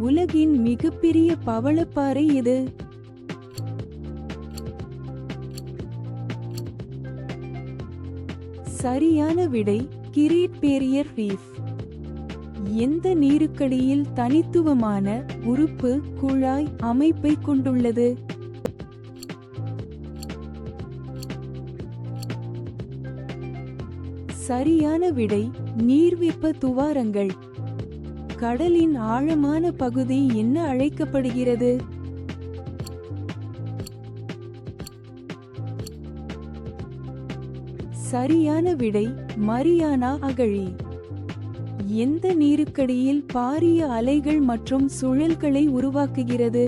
உலகின் மிகப்பெரிய பவளப்பாறை எது? சரியான விடை கிரேட் பேரியர் ரீஃப். எந்த நீருக்கடியில் தனித்துவமான உறுப்பு குழாய் அமைப்பை கொண்டுள்ளது? சரியான விடை நீர்வெப்ப துவாரங்கள். கடலின் ஆழமான பகுதி என்ன அழைக்கப்படுகிறது? சரியான விடை மரியானா அகழி. எந்த நீருக்கடியில் பாரிய அலைகள் மற்றும் சுழல்களை உருவாக்குகிறது?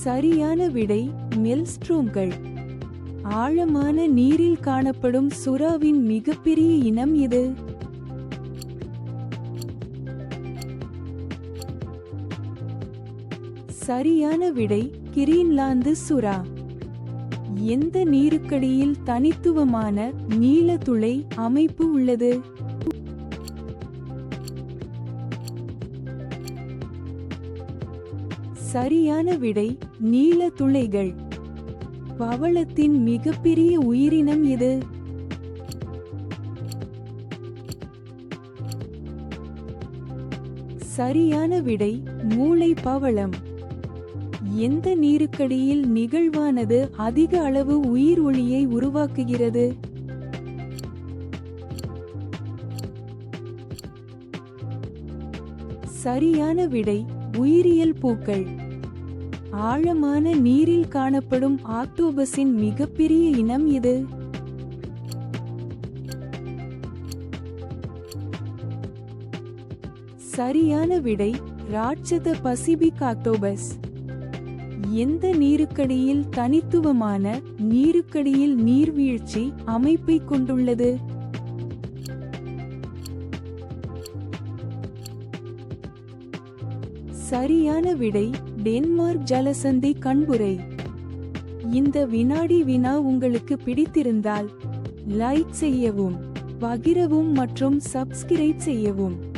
சரியான விடை மெல்ஸ்ட்ரோம்கள். ஆழமான நீரில் காணப்படும் சுறாவின் மிகப்பெரிய இனம் எது? சரியான விடை கிரீன்லாந்து சுறா. எந்த நீருக்கடியில் தனித்துவமான நீல துளை அமைப்பு உள்ளது? சரியான விடை நீல துளைகள். பவளத்தின் மிகப்பெரிய உயிரினம் எது? சரியான விடை மூளை பவளம். எந்த நீருக்கடியில் நிகழ்வானது அதிக அளவு உயிர் ஒளியை உருவாக்குகிறது? சரியான விடை உயிரியல் பூக்கள். ஆழமான நீரில் காணப்படும் ஆக்டோபஸின் மிகப்பெரிய இனம் எது? சரியான விடை ராட்சத பசிபிக் ஆக்டோபஸ். எந்த நீருக்கடியில் தனித்துவமான நீருக்கடியில் நீர்வீழ்ச்சி அமைப்பை கொண்டுள்ளது? சரியான விடை டென்மார்க் ஜலசந்தி கண்புரை. இந்த வினாடி வினா உங்களுக்கு பிடித்திருந்தால் லைக் செய்யவும், பகிரவும் மற்றும் சப்ஸ்கிரைப் செய்யவும்.